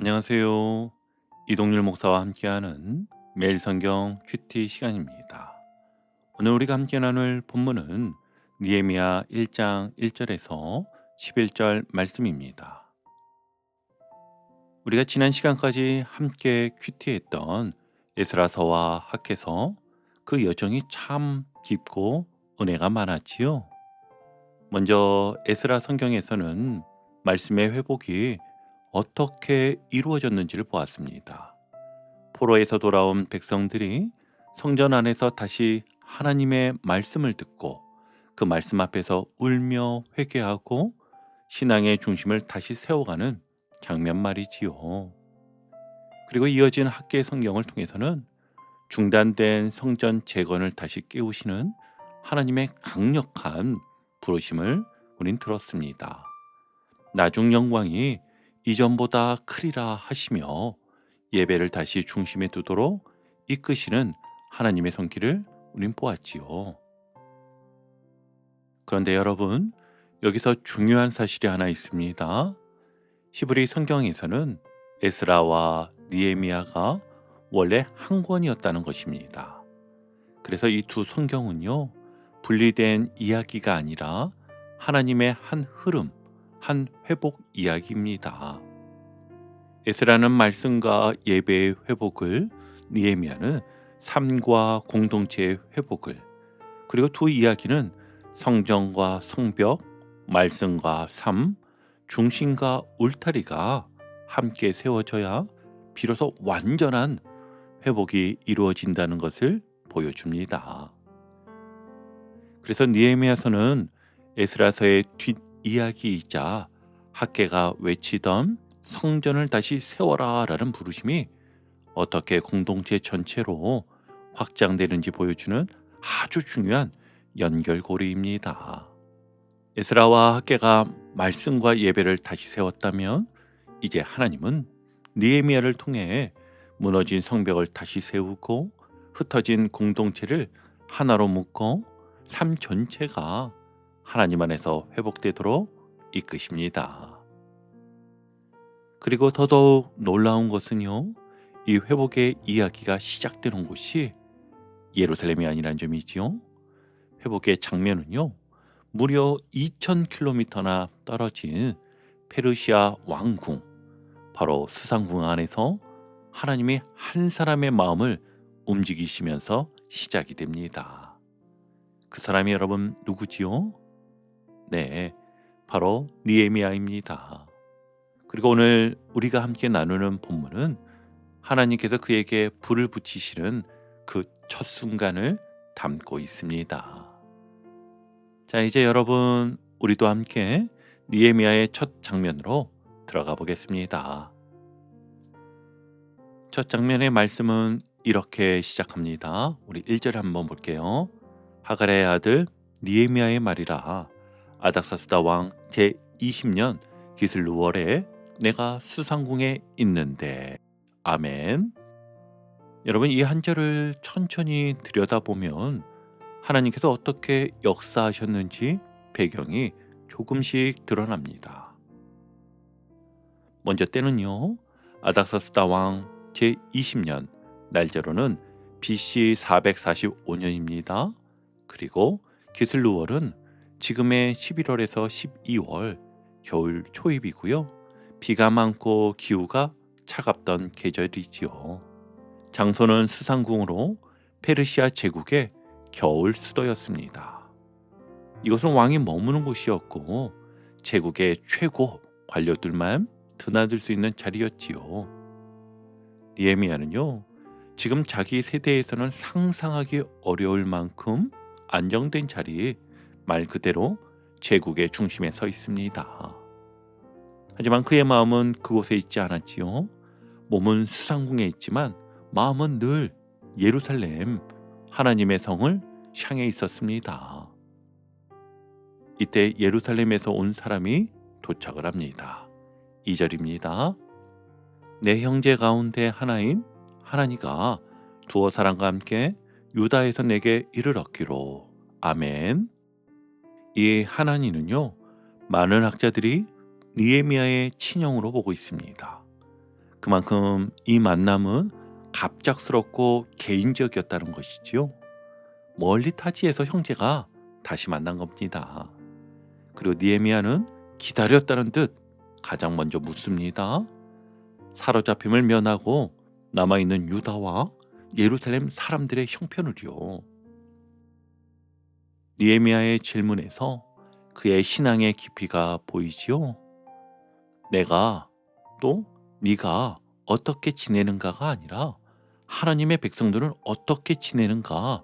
안녕하세요. 이동률 목사와 함께하는 매일 성경 큐티 시간입니다. 오늘 우리가 함께 나눌 본문은 니에미야 1장 1절에서 11절 말씀입니다. 우리가 지난 시간까지 함께 큐티했던 에스라서와 학개서, 그 여정이 참 깊고 은혜가 많았지요. 먼저 에스라 성경에서는 말씀의 회복이 어떻게 이루어졌는지를 보았습니다. 포로에서 돌아온 백성들이 성전 안에서 다시 하나님의 말씀을 듣고 그 말씀 앞에서 울며 회개하고 신앙의 중심을 다시 세워가는 장면 말이지요. 그리고 이어진 학계 성경을 통해서는 중단된 성전 재건을 다시 깨우시는 하나님의 강력한 부르심을 우린 들었습니다. 나중 영광이 이전보다 크리라 하시며 예배를 다시 중심에 두도록 이끄시는 하나님의 손길을 우린 보았지요. 그런데 여러분, 여기서 중요한 사실이 하나 있습니다. 히브리 성경에서는 에스라와 니에미야가 원래 한 권이었다는 것입니다. 그래서 이 두 성경은요, 분리된 이야기가 아니라 하나님의 한 흐름, 한 회복 이야기입니다. 에스라는 말씀과 예배의 회복을, 니에미야는 삶과 공동체의 회복을, 그리고 두 이야기는 성전과 성벽, 말씀과 삶, 중심과 울타리가 함께 세워져야 비로소 완전한 회복이 이루어진다는 것을 보여줍니다. 그래서 니에미야서는 에스라서의 뒷이야기이자 학개가 외치던 성전을 다시 세워라 라는 부르심이 어떻게 공동체 전체로 확장되는지 보여주는 아주 중요한 연결고리입니다. 에스라와 학개가 말씀과 예배를 다시 세웠다면 이제 하나님은 느헤미야를 통해 무너진 성벽을 다시 세우고 흩어진 공동체를 하나로 묶어 삶 전체가 하나님 안에서 회복되도록 이끄십니다. 그리고 더더욱 놀라운 것은요, 이 회복의 이야기가 시작되는 곳이 예루살렘이 아니라는 점이지요. 회복의 장면은요, 무려 2000km나 떨어진 페르시아 왕궁, 바로 수상궁 안에서 하나님이 한 사람의 마음을 움직이시면서 시작이 됩니다. 그 사람이 여러분 누구지요? 네, 바로 느헤미야입니다. 그리고 오늘 우리가 함께 나누는 본문은 하나님께서 그에게 불을 붙이시는 그 첫 순간을 담고 있습니다. 자, 이제 여러분, 우리도 함께 느헤미야의 첫 장면으로 들어가 보겠습니다. 첫 장면의 말씀은 이렇게 시작합니다. 우리 1절 한번 볼게요. 하갈의 아들 느헤미야의 말이라. 아닥사스다 왕 제20년 기슬루월에 내가 수상궁에 있는데. 아멘. 여러분, 이 한 절을 천천히 들여다보면 하나님께서 어떻게 역사하셨는지 배경이 조금씩 드러납니다. 먼저 때는요, 아닥사스다 왕 제20년, 날짜로는 BC 445년입니다. 그리고 기슬루월은 지금의 11월에서 12월 겨울 초입이고요. 비가 많고 기후가 차갑던 계절이지요. 장소는 수상궁으로 페르시아 제국의 겨울 수도였습니다. 이것은 왕이 머무는 곳이었고 제국의 최고 관료들만 드나들 수 있는 자리였지요. 느헤미야는요, 지금 자기 세대에서는 상상하기 어려울 만큼 안정된 자리에 말 그대로 제국의 중심에 서 있습니다. 하지만 그의 마음은 그곳에 있지 않았지요. 몸은 수상궁에 있지만 마음은 늘 예루살렘 하나님의 성을 향해 있었습니다. 이때 예루살렘에서 온 사람이 도착을 합니다. 2절입니다. 내 형제 가운데 하나인 하나니가 두어 사람과 함께 유다에서 내게 이를 얻기로. 아멘. 이 하나니는요, 많은 학자들이 느헤미야의 친형으로 보고 있습니다. 그만큼 이 만남은 갑작스럽고 개인적이었다는 것이지요. 멀리 타지에서 형제가 다시 만난 겁니다. 그리고 느헤미야는 기다렸다는 듯 가장 먼저 묻습니다. 사로잡힘을 면하고 남아있는 유다와 예루살렘 사람들의 형편을요. 느헤미야의 질문에서 그의 신앙의 깊이가 보이지요. 내가 또 네가 어떻게 지내는가가 아니라 하나님의 백성들은 어떻게 지내는가,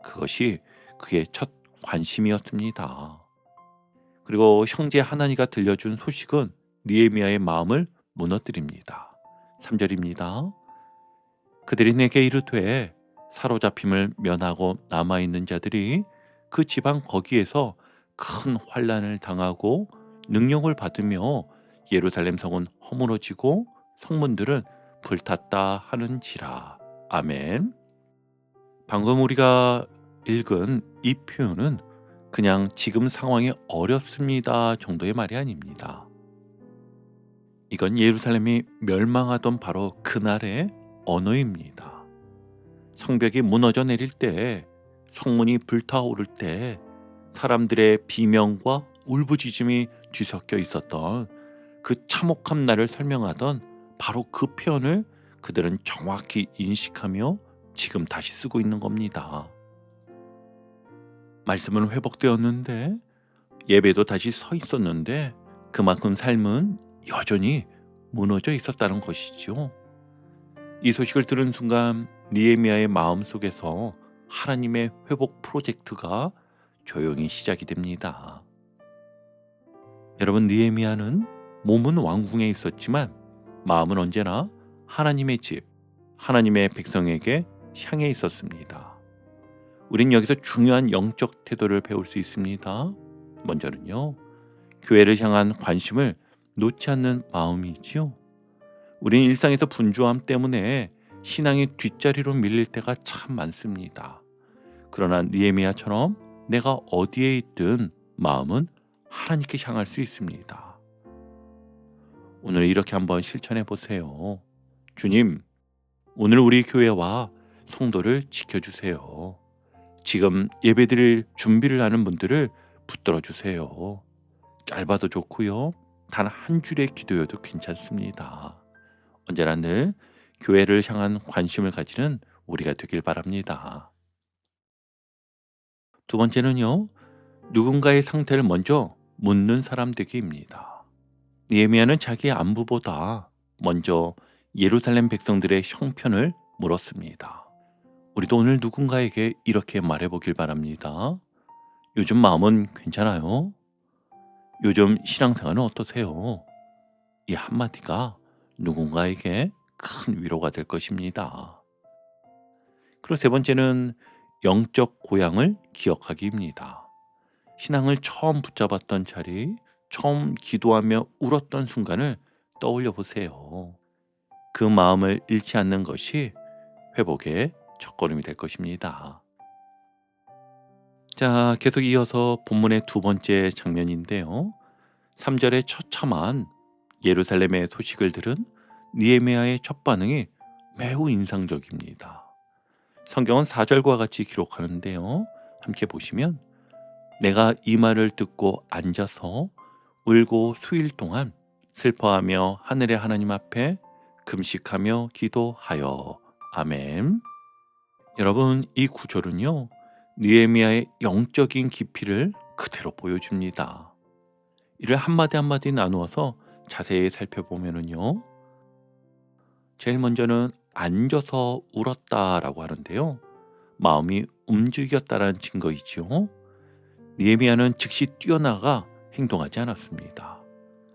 그것이 그의 첫 관심이었습니다. 그리고 형제 하나니가 들려준 소식은 느헤미야의 마음을 무너뜨립니다. 3절입니다. 그들이 내게 이르되 사로잡힘을 면하고 남아있는 자들이 그 지방 거기에서 큰 환난을 당하고 능력을 받으며 예루살렘 성은 허물어지고 성문들은 불탔다 하는지라. 아멘. 방금 우리가 읽은 이 표현은 그냥 지금 상황이 어렵습니다 정도의 말이 아닙니다. 이건 예루살렘이 멸망하던 바로 그날의 언어입니다. 성벽이 무너져 내릴 때, 성문이 불타오를 때 사람들의 비명과 울부짖음이 뒤섞여 있었던 그 참혹한 날을 설명하던 바로 그 표현을 그들은 정확히 인식하며 지금 다시 쓰고 있는 겁니다. 말씀은 회복되었는데, 예배도 다시 서 있었는데, 그만큼 삶은 여전히 무너져 있었다는 것이죠. 이 소식을 들은 순간 느헤미야의 마음속에서 하나님의 회복 프로젝트가 조용히 시작이 됩니다. 여러분, 느헤미야는 몸은 왕궁에 있었지만 마음은 언제나 하나님의 집, 하나님의 백성에게 향해 있었습니다. 우린 여기서 중요한 영적 태도를 배울 수 있습니다. 먼저는요, 교회를 향한 관심을 놓지 않는 마음이지요. 우린 일상에서 분주함 때문에 신앙의 뒷자리로 밀릴 때가 참 많습니다. 그러나 느헤미야처럼 내가 어디에 있든 마음은 하나님께 향할 수 있습니다. 오늘 이렇게 한번 실천해 보세요. 주님, 오늘 우리 교회와 성도를 지켜주세요. 지금 예배드릴 준비를 하는 분들을 붙들어 주세요. 짧아도 좋고요. 단 한 줄의 기도여도 괜찮습니다. 언제나 늘 교회를 향한 관심을 가지는 우리가 되길 바랍니다. 두 번째는요, 누군가의 상태를 먼저 묻는 사람 되기입니다. 느헤미야는 자기의 안부보다 먼저 예루살렘 백성들의 형편을 물었습니다. 우리도 오늘 누군가에게 이렇게 말해보길 바랍니다. 요즘 마음은 괜찮아요? 요즘 신앙생활은 어떠세요? 이 한마디가 누군가에게 큰 위로가 될 것입니다. 그리고 세 번째는 영적 고향을 기억하기입니다. 신앙을 처음 붙잡았던 자리, 처음 기도하며 울었던 순간을 떠올려 보세요. 그 마음을 잃지 않는 것이 회복의 첫걸음이 될 것입니다. 자, 계속 이어서 본문의 두 번째 장면인데요. 3절의 처참한 예루살렘의 소식을 들은 느헤미야의 첫 반응이 매우 인상적입니다. 성경은 4절과 같이 기록하는데요. 함께 보시면, 내가 이 말을 듣고 앉아서 울고 수일 동안 슬퍼하며 하늘의 하나님 앞에 금식하며 기도하여. 아멘. 여러분, 이 구절은요, 느헤미야의 영적인 깊이를 그대로 보여줍니다. 이를 한마디 한마디 나누어서 자세히 살펴보면요, 제일 먼저는 앉아서 울었다라고 하는데요, 마음이 움직였다는 증거이지요. 느헤미야는 즉시 뛰어나가 행동하지 않았습니다.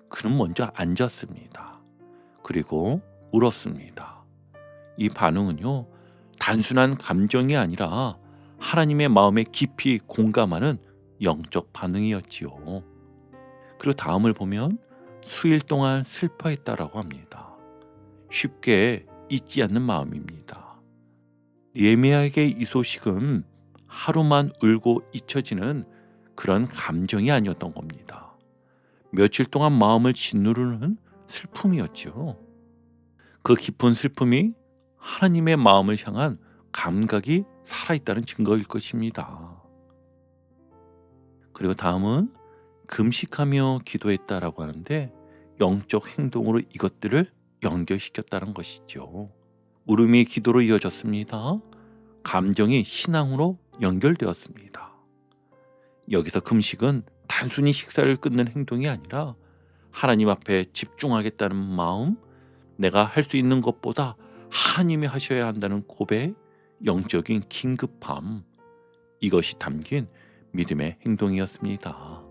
그는 먼저 앉았습니다. 그리고 울었습니다. 이 반응은요, 단순한 감정이 아니라 하나님의 마음에 깊이 공감하는 영적 반응이었지요. 그리고 다음을 보면 수일 동안 슬퍼했다라고 합니다. 쉽게 잊지 않는 마음입니다. 느헤미야에게 이 소식은 하루만 울고 잊혀지는 그런 감정이 아니었던 겁니다. 며칠 동안 마음을 짓누르는 슬픔이었죠. 그 깊은 슬픔이 하나님의 마음을 향한 감각이 살아있다는 증거일 것입니다. 그리고 다음은 금식하며 기도했다라고 하는데 영적 행동으로 이것들을 연결시켰다는 것이죠. 울음이 기도로 이어졌습니다. 감정이 신앙으로 연결되었습니다. 여기서 금식은 단순히 식사를 끊는 행동이 아니라 하나님 앞에 집중하겠다는 마음, 내가 할 수 있는 것보다 하나님이 하셔야 한다는 고백, 영적인 긴급함, 이것이 담긴 믿음의 행동이었습니다.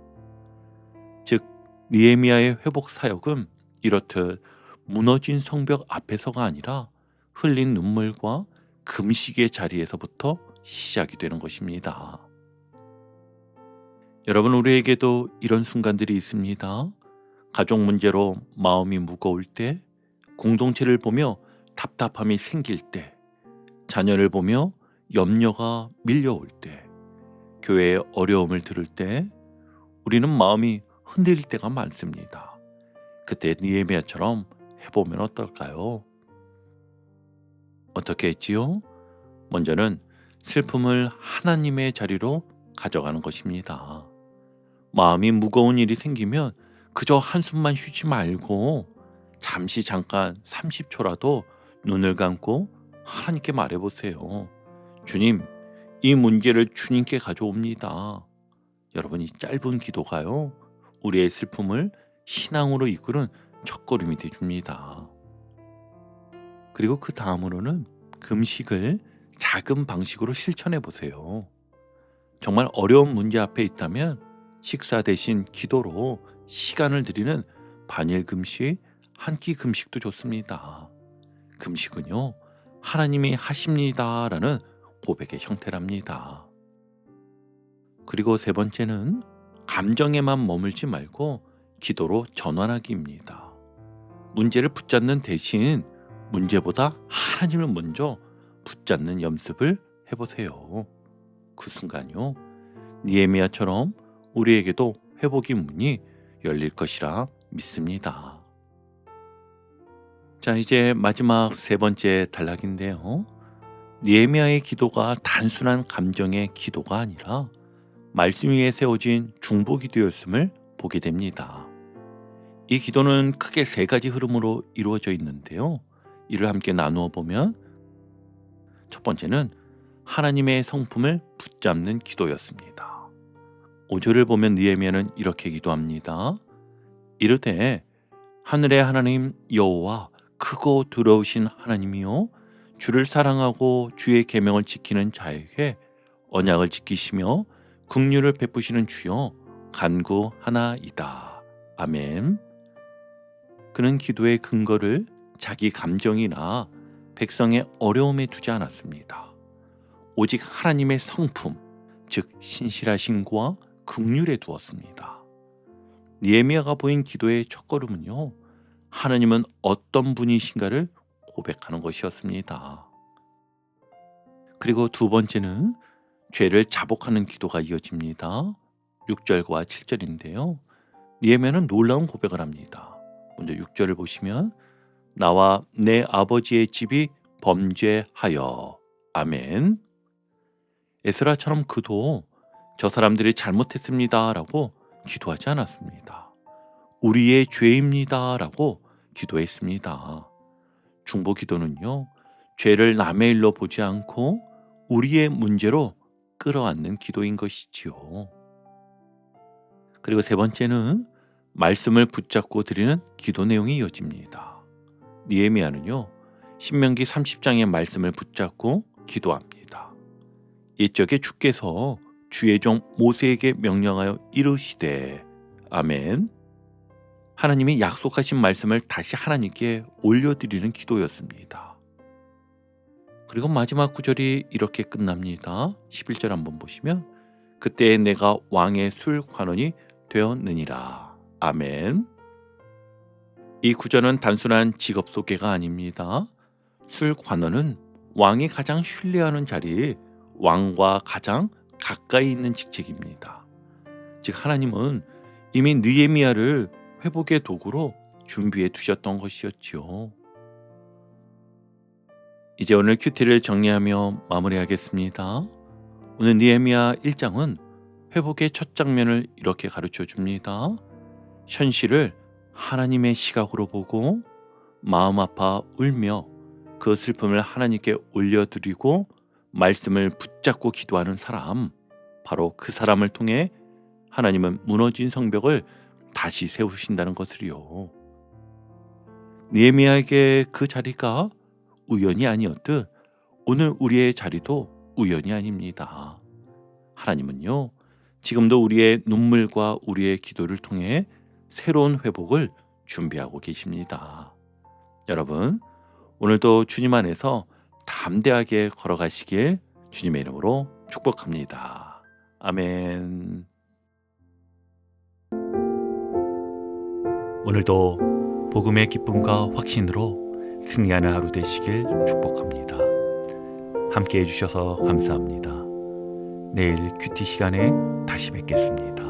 즉 느헤미야의 회복 사역은 이렇듯 무너진 성벽 앞에서가 아니라 흘린 눈물과 금식의 자리에서부터 시작이 되는 것입니다. 여러분, 우리에게도 이런 순간들이 있습니다. 가족 문제로 마음이 무거울 때, 공동체를 보며 답답함이 생길 때, 자녀를 보며 염려가 밀려올 때, 교회의 어려움을 들을 때 우리는 마음이 흔들릴 때가 많습니다. 그때 느헤미야처럼 해보면 어떨까요? 어떻게 했지요? 먼저는 슬픔을 하나님의 자리로 가져가는 것입니다. 마음이 무거운 일이 생기면 그저 한숨만 쉬지 말고 잠깐 30초라도 눈을 감고 하나님께 말해보세요. 주님, 이 문제를 주님께 가져옵니다. 여러분, 이 짧은 기도가요, 우리의 슬픔을 신앙으로 이끄는 첫걸음이 되줍니다. 그리고 그 다음으로는 금식을 작은 방식으로 실천해 보세요. 정말 어려운 문제 앞에 있다면 식사 대신 기도로 시간을 드리는 반일 금식, 한 끼 금식도 좋습니다. 금식은요, 하나님이 하십니다라는 고백의 형태랍니다. 그리고 세 번째는 감정에만 머물지 말고 기도로 전환하기입니다. 문제를 붙잡는 대신 문제보다 하나님을 먼저 붙잡는 연습을 해보세요. 그 순간요, 느헤미야처럼 우리에게도 회복의 문이 열릴 것이라 믿습니다. 자, 이제 마지막 세 번째 단락인데요. 느헤미야의 기도가 단순한 감정의 기도가 아니라 말씀 위에 세워진 중보 기도였음을 보게 됩니다. 이 기도는 크게 세 가지 흐름으로 이루어져 있는데요. 이를 함께 나누어 보면 첫 번째는 하나님의 성품을 붙잡는 기도였습니다. 5절을 보면 느헤미야는 이렇게 기도합니다. 이르되 하늘의 하나님 여호와 크고 두려우신 하나님이요 주를 사랑하고 주의 계명을 지키는 자에게 언약을 지키시며 긍휼을 베푸시는 주여 간구하나이다. 아멘. 그는 기도의 근거를 자기 감정이나 백성의 어려움에 두지 않았습니다. 오직 하나님의 성품, 즉 신실하심과 긍휼에 두었습니다. 느헤미야가 보인 기도의 첫걸음은요, 하나님은 어떤 분이신가를 고백하는 것이었습니다. 그리고 두 번째는 죄를 자복하는 기도가 이어집니다. 6절과 7절인데요. 느헤미야는 놀라운 고백을 합니다. 먼저 6절을 보시면 나와 내 아버지의 집이 범죄하여 아멘. 에스라처럼 그도 저 사람들이 잘못했습니다 라고 기도하지 않았습니다. 우리의 죄입니다 라고 기도했습니다. 중보 기도는요, 죄를 남의 일로 보지 않고 우리의 문제로 끌어안는 기도인 것이지요. 그리고 세 번째는 말씀을 붙잡고 드리는 기도 내용이 이어집니다. 느헤미야는요, 신명기 30장의 말씀을 붙잡고 기도합니다. 옛적에 주께서 주의 종 모세에게 명령하여 이르시되 아멘. 하나님이 약속하신 말씀을 다시 하나님께 올려드리는 기도였습니다. 그리고 마지막 구절이 이렇게 끝납니다. 11절 한번 보시면 그때 내가 왕의 술 관원이 되었느니라. 아멘. 이 구절은 단순한 직업 소개가 아닙니다. 술 관원은 왕이 가장 신뢰하는 자리, 왕과 가장 가까이 있는 직책입니다. 즉 하나님은 이미 느헤미야를 회복의 도구로 준비해 두셨던 것이었지요. 이제 오늘 큐티를 정리하며 마무리하겠습니다. 오늘 느헤미야 1장은 회복의 첫 장면을 이렇게 가르쳐 줍니다. 현실을 하나님의 시각으로 보고 마음 아파 울며 그 슬픔을 하나님께 올려드리고 말씀을 붙잡고 기도하는 사람, 바로 그 사람을 통해 하나님은 무너진 성벽을 다시 세우신다는 것을요. 느헤미야에게 그 자리가 우연이 아니었듯 오늘 우리의 자리도 우연이 아닙니다. 하나님은요, 지금도 우리의 눈물과 우리의 기도를 통해 새로운 회복을 준비하고 계십니다. 여러분, 오늘도 주님 안에서 담대하게 걸어가시길 주님의 이름으로 축복합니다. 아멘. 오늘도 복음의 기쁨과 확신으로 승리하는 하루 되시길 축복합니다. 함께 해주셔서 감사합니다. 내일 큐티 시간에 다시 뵙겠습니다.